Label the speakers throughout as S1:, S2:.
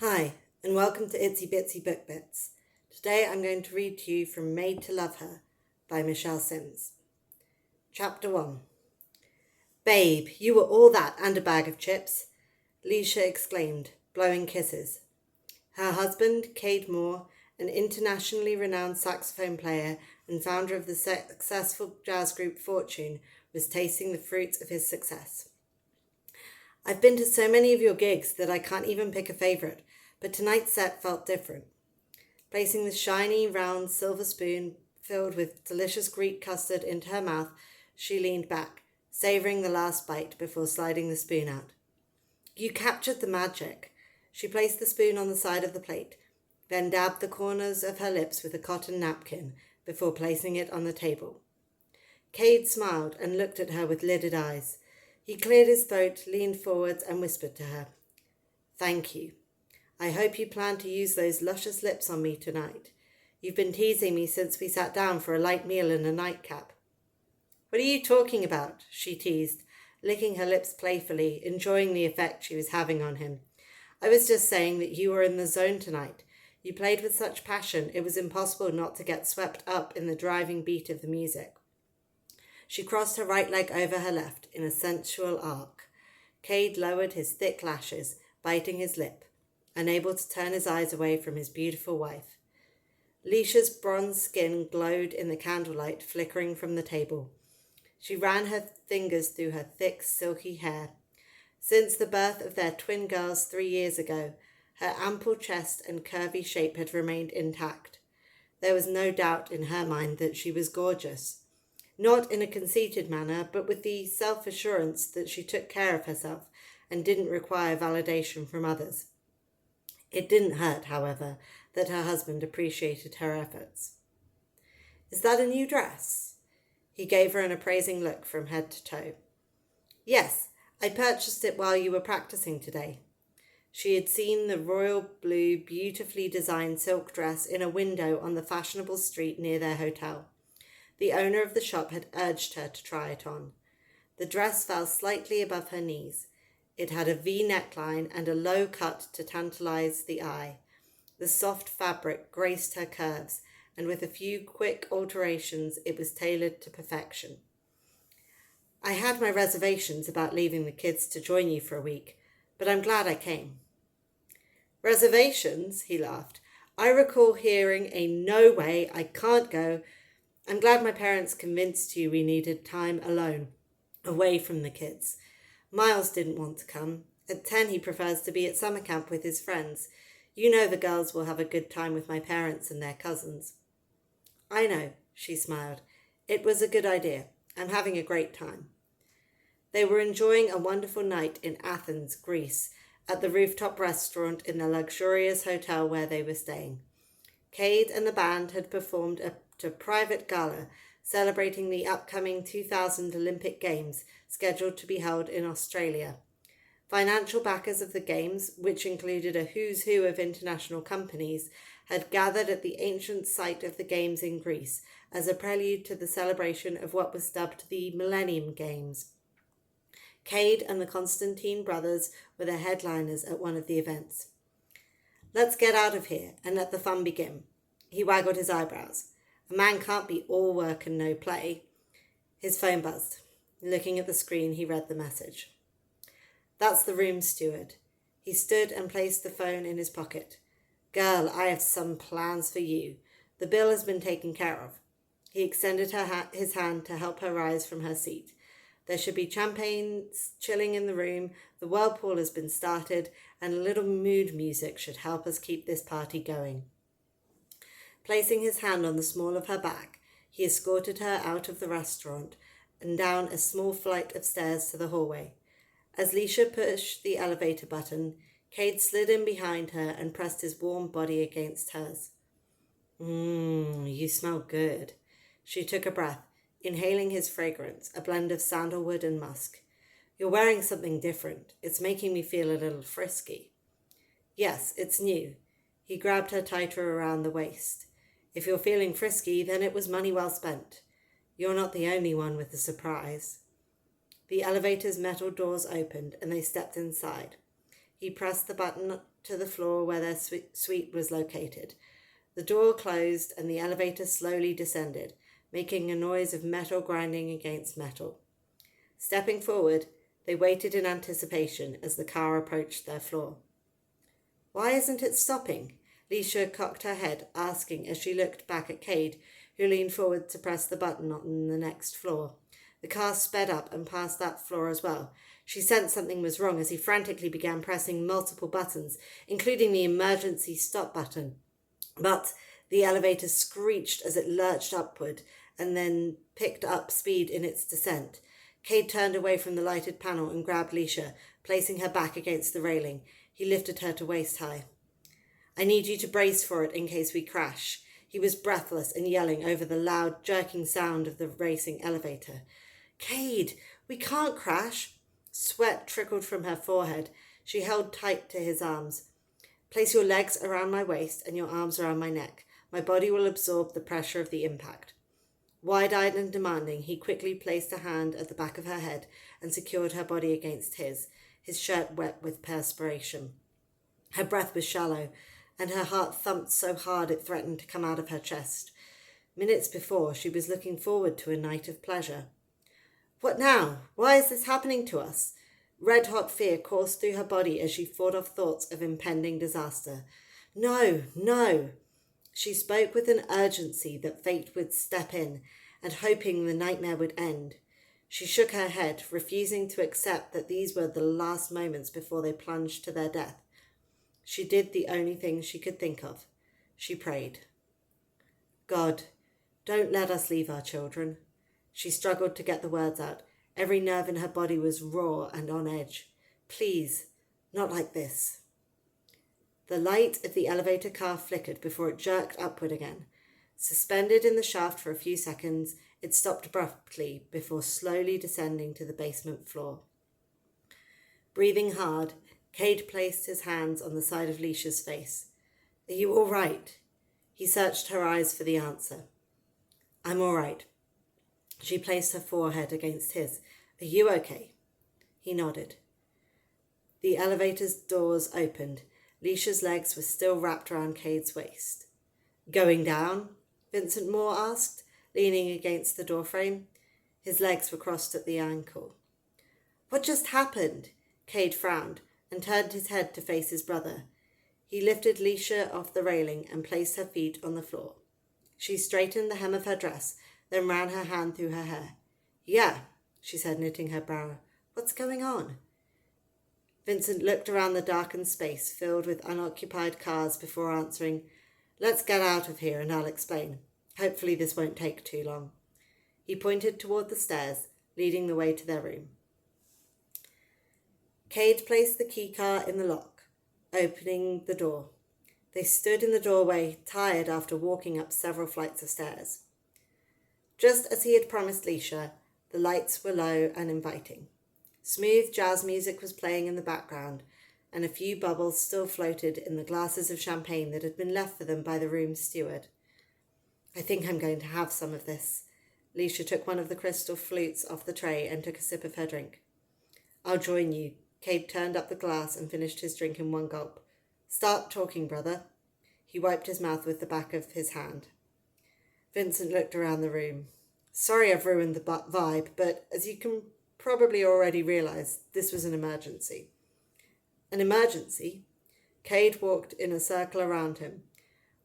S1: Hi, and welcome to Itsy Bitsy Book Bits. Today I'm going to read to you from Made to Love Her by Michele Sims. Chapter 1. Babe, you were all that and a bag of chips, Lecia exclaimed, blowing kisses. Her husband, Cade Moore, an internationally renowned saxophone player and founder of the successful jazz group Fortune, was tasting the fruits of his success. I've been to so many of your gigs that I can't even pick a favourite, but tonight's set felt different. Placing the shiny, round silver spoon filled with delicious Greek custard into her mouth, she leaned back, savouring the last bite before sliding the spoon out. You captured the magic. She placed the spoon on the side of the plate, then dabbed the corners of her lips with a cotton napkin before placing it on the table. Cade smiled and looked at her with lidded eyes. He cleared his throat, leaned forwards and whispered to her, Thank you. I hope you plan to use those luscious lips on me tonight. You've been teasing me since we sat down for a light meal and a nightcap. What are you talking about? She teased, licking her lips playfully, enjoying the effect she was having on him. I was just saying that you were in the zone tonight. You played with such passion it was impossible not to get swept up in the driving beat of the music. She crossed her right leg over her left in a sensual arc. Cade lowered his thick lashes, biting his lip, unable to turn his eyes away from his beautiful wife. Lecia's bronze skin glowed in the candlelight flickering from the table. She ran her fingers through her thick, silky hair. Since the birth of their twin girls 3 years ago, her ample chest and curvy shape had remained intact. There was no doubt in her mind that she was gorgeous. Not in a conceited manner, but with the self-assurance that she took care of herself and didn't require validation from others. It didn't hurt, however, that her husband appreciated her efforts. Is that a new dress? He gave her an appraising look from head to toe. Yes, I purchased it while you were practicing today. She had seen the royal blue, beautifully designed silk dress in a window on the fashionable street near their hotel. The owner of the shop had urged her to try it on. The dress fell slightly above her knees. It had a V neckline and a low cut to tantalize the eye. The soft fabric graced her curves, and with a few quick alterations, it was tailored to perfection. I had my reservations about leaving the kids to join you for a week, but I'm glad I came. Reservations? He laughed. I recall hearing a no way, I can't go. I'm glad my parents convinced you we needed time alone, away from the kids. Miles didn't want to come. At 10 he prefers to be at summer camp with his friends. You know the girls will have a good time with my parents and their cousins. I know, she smiled. It was a good idea. I'm having a great time. They were enjoying a wonderful night in Athens, Greece, at the rooftop restaurant in the luxurious hotel where they were staying. Cade and the band had performed a private gala celebrating the upcoming 2000 Olympic Games scheduled to be held in Australia. Financial backers of the Games, which included a who's who of international companies, had gathered at the ancient site of the Games in Greece as a prelude to the celebration of what was dubbed the Millennium Games. Cade and the Constantine brothers were the headliners at one of the events. Let's get out of here and let the fun begin. He waggled his eyebrows. A man can't be all work and no play. His phone buzzed. Looking at the screen, he read the message. That's the room steward. He stood and placed the phone in his pocket. Girl, I have some plans for you. The bill has been taken care of. He extended his hand to help her rise from her seat. There should be champagne chilling in the room, the whirlpool has been started, and a little mood music should help us keep this party going. Placing his hand on the small of her back, he escorted her out of the restaurant and down a small flight of stairs to the hallway. As Lecia pushed the elevator button, Cade slid in behind her and pressed his warm body against hers. You smell good. She took a breath, inhaling his fragrance, a blend of sandalwood and musk. You're wearing something different. It's making me feel a little frisky. Yes, it's new. He grabbed her tighter around the waist. If you're feeling frisky, then it was money well spent. You're not the only one with the surprise. The elevator's metal doors opened and they stepped inside. He pressed the button to the floor where their suite was located. The door closed and the elevator slowly descended, making a noise of metal grinding against metal. Stepping forward, they waited in anticipation as the car approached their floor. "Why isn't it stopping?" Lecia cocked her head, asking as she looked back at Cade, who leaned forward to press the button on the next floor. The car sped up and passed that floor as well. She sensed something was wrong as he frantically began pressing multiple buttons, including the emergency stop button. But the elevator screeched as it lurched upward and then picked up speed in its descent. Cade turned away from the lighted panel and grabbed Lecia, placing her back against the railing. He lifted her to waist high. "I need you to brace for it in case we crash." He was breathless and yelling over the loud, jerking sound of the racing elevator. "Cade, we can't crash." Sweat trickled from her forehead. She held tight to his arms. "Place your legs around my waist and your arms around my neck. My body will absorb the pressure of the impact." Wide-eyed and demanding, he quickly placed a hand at the back of her head and secured her body against his shirt wet with perspiration. Her breath was shallow, and her heart thumped so hard it threatened to come out of her chest. Minutes before, she was looking forward to a night of pleasure. "What now? Why is this happening to us?" Red-hot fear coursed through her body as she fought off thoughts of impending disaster. "No, no!" She spoke with an urgency that fate would step in, and hoping the nightmare would end. She shook her head, refusing to accept that these were the last moments before they plunged to their death. She did the only thing she could think of. She prayed. "God, don't let us leave our children." She struggled to get the words out. Every nerve in her body was raw and on edge. "Please, not like this." The light of the elevator car flickered before it jerked upward again. Suspended in the shaft for a few seconds, it stopped abruptly before slowly descending to the basement floor. Breathing hard, Cade placed his hands on the side of Lecia's face. "Are you all right?" He searched her eyes for the answer. "I'm all right." She placed her forehead against his. "Are you okay?" He nodded. The elevator's doors opened. Lecia's legs were still wrapped around Cade's waist. "Going down?" Vincent Moore asked, leaning against the doorframe. His legs were crossed at the ankle. "What just happened?" Cade frowned and turned his head to face his brother. He lifted Lecia off the railing and placed her feet on the floor. She straightened the hem of her dress, then ran her hand through her hair. "Yeah," she said, knitting her brow. "What's going on?" Vincent looked around the darkened space filled with unoccupied cars before answering, "Let's get out of here and I'll explain. Hopefully this won't take too long." He pointed toward the stairs, leading the way to their room. Cade placed the key car in the lock, opening the door. They stood in the doorway, tired after walking up several flights of stairs. Just as he had promised Lecia, the lights were low and inviting. Smooth jazz music was playing in the background, and a few bubbles still floated in the glasses of champagne that had been left for them by the room steward. "I think I'm going to have some of this." Lecia took one of the crystal flutes off the tray and took a sip of her drink. "I'll join you." Cade turned up the glass and finished his drink in one gulp. "Start talking, brother." He wiped his mouth with the back of his hand. Vincent looked around the room. "Sorry I've ruined the vibe, but as you can probably already realize, this was an emergency." "An emergency?" Cade walked in a circle around him.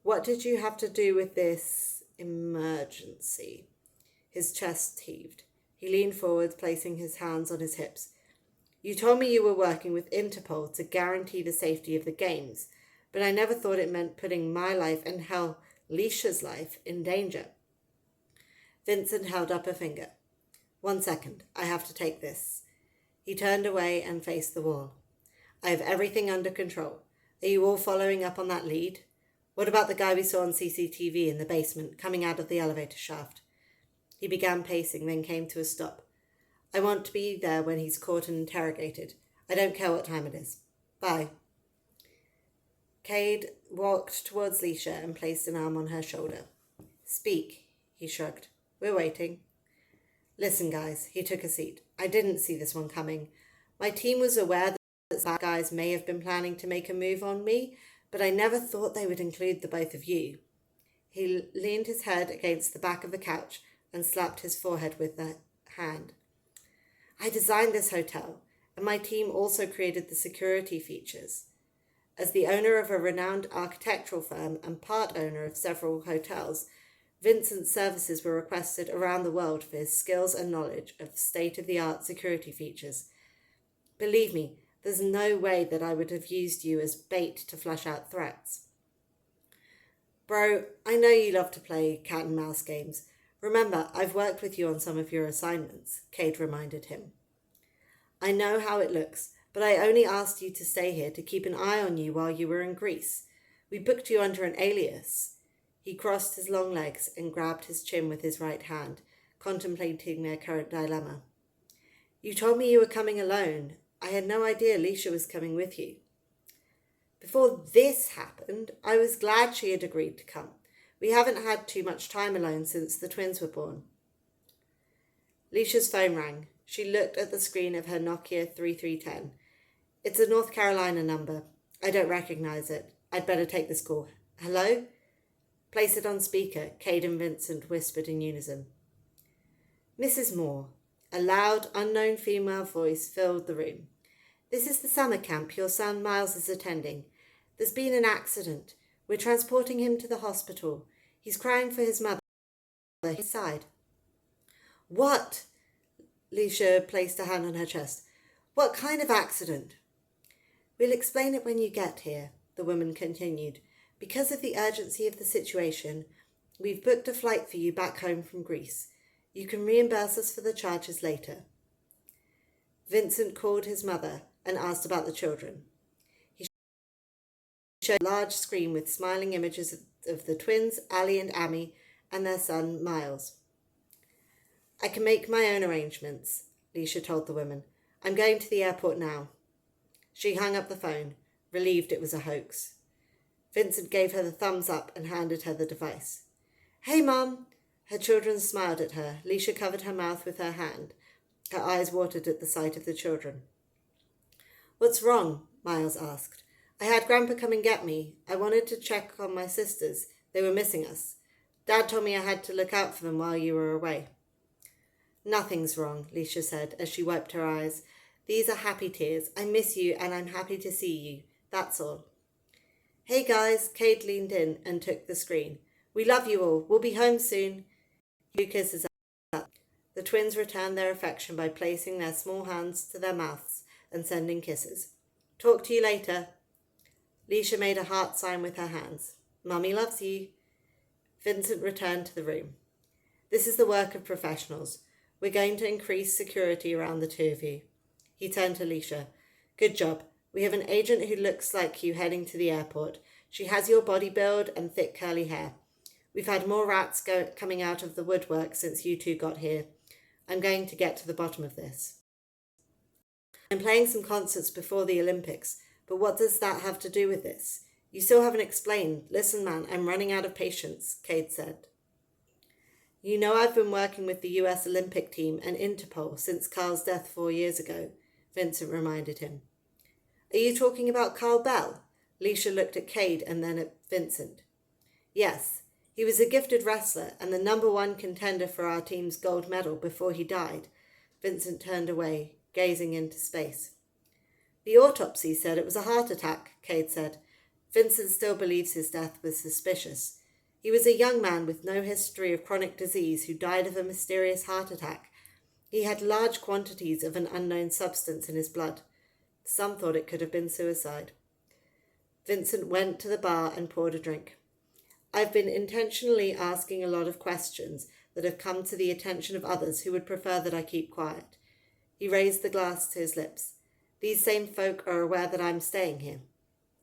S1: "What did you have to do with this emergency?" His chest heaved. He leaned forward, placing his hands on his hips. "You told me you were working with Interpol to guarantee the safety of the games, but I never thought it meant putting my life and hell, Lecia's life, in danger." Vincent held up a finger. "1 second, I have to take this." He turned away and faced the wall. "I have everything under control. Are you all following up on that lead? What about the guy we saw on CCTV in the basement, coming out of the elevator shaft?" He began pacing, then came to a stop. "I want to be there when he's caught and interrogated. I don't care what time it is. Bye." Cade walked towards Lecia and placed an arm on her shoulder. "Speak," he shrugged. "We're waiting." "Listen, guys," he took a seat. "I didn't see this one coming. My team was aware that that bad guys may have been planning to make a move on me, but I never thought they would include the both of you." He leaned his head against the back of the couch and slapped his forehead with the hand. "I designed this hotel, and my team also created the security features. As the owner of a renowned architectural firm and part owner of several hotels, Vincent's services were requested around the world for his skills and knowledge of state-of-the-art security features. Believe me, there's no way that I would have used you as bait to flush out threats." "Bro, I know you love to play cat and mouse games. Remember, I've worked with you on some of your assignments," Cade reminded him. "I know how it looks, but I only asked you to stay here to keep an eye on you while you were in Greece. We booked you under an alias." He crossed his long legs and grabbed his chin with his right hand, contemplating their current dilemma. "You told me you were coming alone. I had no idea Lecia was coming with you." "Before this happened, I was glad she had agreed to come. We haven't had too much time alone since the twins were born." Lecia's phone rang. She looked at the screen of her Nokia 3310. "It's a North Carolina number. I don't recognize it. I'd better take this call. Hello?" "Place it on speaker," Cade and Vincent whispered in unison. "Mrs. Moore." A loud, unknown female voice filled the room. "This is the summer camp your son Miles is attending. There's been an accident. We're transporting him to the hospital. He's crying for his mother. His side." "What?" Lecia placed a hand on her chest. "What kind of accident?" "We'll explain it when you get here," the woman continued. "Because of the urgency of the situation, we've booked a flight for you back home from Greece. You can reimburse us for the charges later." Vincent called his mother and asked about the children. He showed a large screen with smiling images of the twins, Ali and Amy, and their son, Miles. "I can make my own arrangements," Lecia told the woman. "I'm going to the airport now." She hung up the phone, relieved it was a hoax. Vincent gave her the thumbs up and handed her the device. "Hey, Mum!" Her children smiled at her. Lecia covered her mouth with her hand. Her eyes watered at the sight of the children. "What's wrong?" Miles asked. "I had Grandpa come and get me. I wanted to check on my sisters. They were missing us. Dad told me I had to look out for them while you were away." "Nothing's wrong," Lecia said as she wiped her eyes. "These are happy tears. I miss you and I'm happy to see you. That's all." "Hey guys," Cade leaned in and took the screen. "We love you all. We'll be home soon." He blew kisses up. The twins returned their affection by placing their small hands to their mouths and sending kisses. "Talk to you later." Lecia made a heart sign with her hands. "Mummy loves you." Vincent returned to the room. "This is the work of professionals. We're going to increase security around the two of you." He turned to Lecia. "Good job. We have an agent who looks like you heading to the airport. She has your body build and thick curly hair. We've had more rats coming out of the woodwork since you two got here. I'm going to get to the bottom of this." "I'm playing some concerts before the Olympics, but what does that have to do with this? You still haven't explained." "Listen, man, I'm running out of patience," Cade said. "You know I've been working with the US Olympic team and Interpol since Carl's death 4 years ago," Vincent reminded him. "Are you talking about Carl Bell?" Lecia looked at Cade and then at Vincent. "Yes, he was a gifted wrestler and the #1 contender for our team's gold medal before he died." Vincent turned away, gazing into space. "The autopsy said it was a heart attack," Cade said. Vincent still believes his death was suspicious. He was a young man with no history of chronic disease who died of a mysterious heart attack. He had large quantities of an unknown substance in his blood. Some thought it could have been suicide. Vincent went to the bar and poured a drink. "I've been intentionally asking a lot of questions that have come to the attention of others who would prefer that I keep quiet." He raised the glass to his lips. "These same folk are aware that I'm staying here.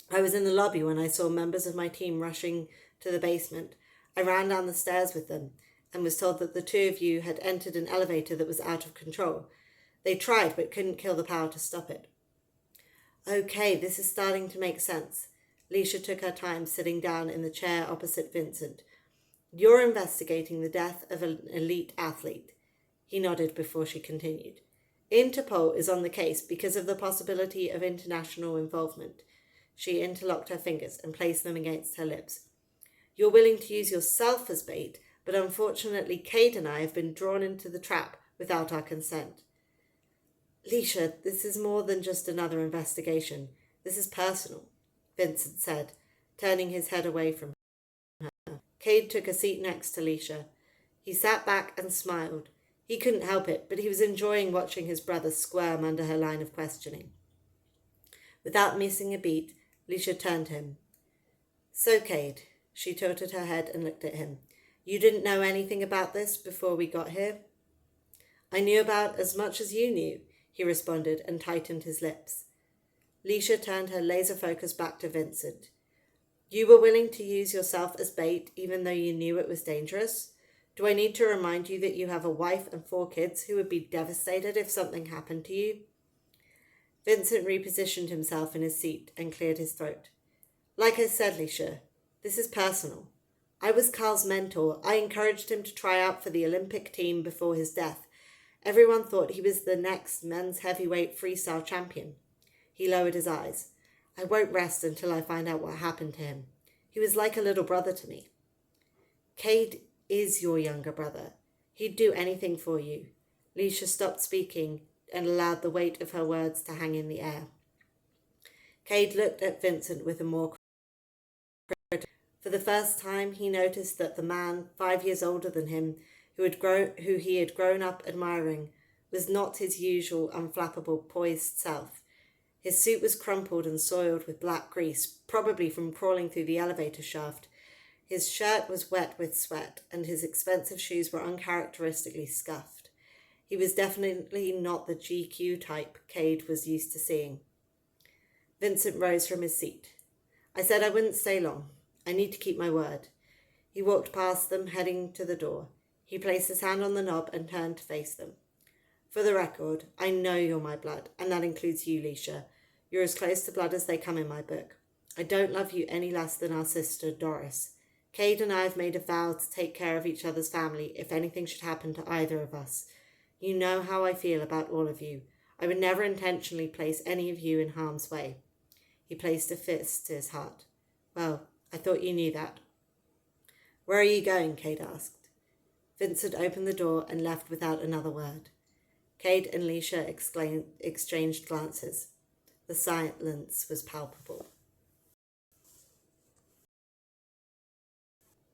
S1: I was in the lobby when I saw members of my team rushing to the basement. I ran down the stairs with them and was told that the two of you had entered an elevator that was out of control. They tried but couldn't kill the power to stop it." "Okay, this is starting to make sense." Lecia took her time sitting down in the chair opposite Vincent. "You're investigating the death of an elite athlete." He nodded before she continued. Interpol is on the case because of the possibility of international involvement. She interlocked her fingers and placed them against her lips. You're willing to use yourself as bait, but unfortunately Cade and I have been drawn into the trap without our consent. Lecia, this is more than just another investigation. This is personal, Vincent said, turning his head away from her. Cade took a seat next to Lecia. He sat back and smiled. He couldn't help it, but he was enjoying watching his brother squirm under her line of questioning. Without missing a beat, Lecia turned to him. So, Cade, she tilted her head and looked at him. You didn't know anything about this before we got here? I knew about as much as you knew, he responded and tightened his lips. Lecia turned her laser focus back to Vincent. You were willing to use yourself as bait even though you knew it was dangerous? Do I need to remind you that you have a wife and 4 kids who would be devastated if something happened to you? Vincent repositioned himself in his seat and cleared his throat. Like I said, Lecia, this is personal. I was Carl's mentor. I encouraged him to try out for the Olympic team before his death. Everyone thought he was the next men's heavyweight freestyle champion. He lowered his eyes. I won't rest until I find out what happened to him. He was like a little brother to me. Cade is your younger brother. He'd do anything for you. Lecia stopped speaking and allowed the weight of her words to hang in the air. Cade looked at Vincent with a more critical. For the first time, he noticed that the man, 5 years older than him, who he had grown up admiring, was not his usual unflappable, poised self. His suit was crumpled and soiled with black grease, probably from crawling through the elevator shaft. His shirt was wet with sweat, and his expensive shoes were uncharacteristically scuffed. He was definitely not the GQ type Cade was used to seeing. Vincent rose from his seat. I said I wouldn't stay long. I need to keep my word. He walked past them, heading to the door. He placed his hand on the knob and turned to face them. For the record, I know you're my blood, and that includes you, Lecia. You're as close to blood as they come in my book. I don't love you any less than our sister, Doris. Cade and I have made a vow to take care of each other's family if anything should happen to either of us. You know how I feel about all of you. I would never intentionally place any of you in harm's way. He placed a fist to his heart. Well, I thought you knew that. Where are you going? Cade asked. Vincent opened the door and left without another word. Cade and Lecia exchanged glances. The silence was palpable.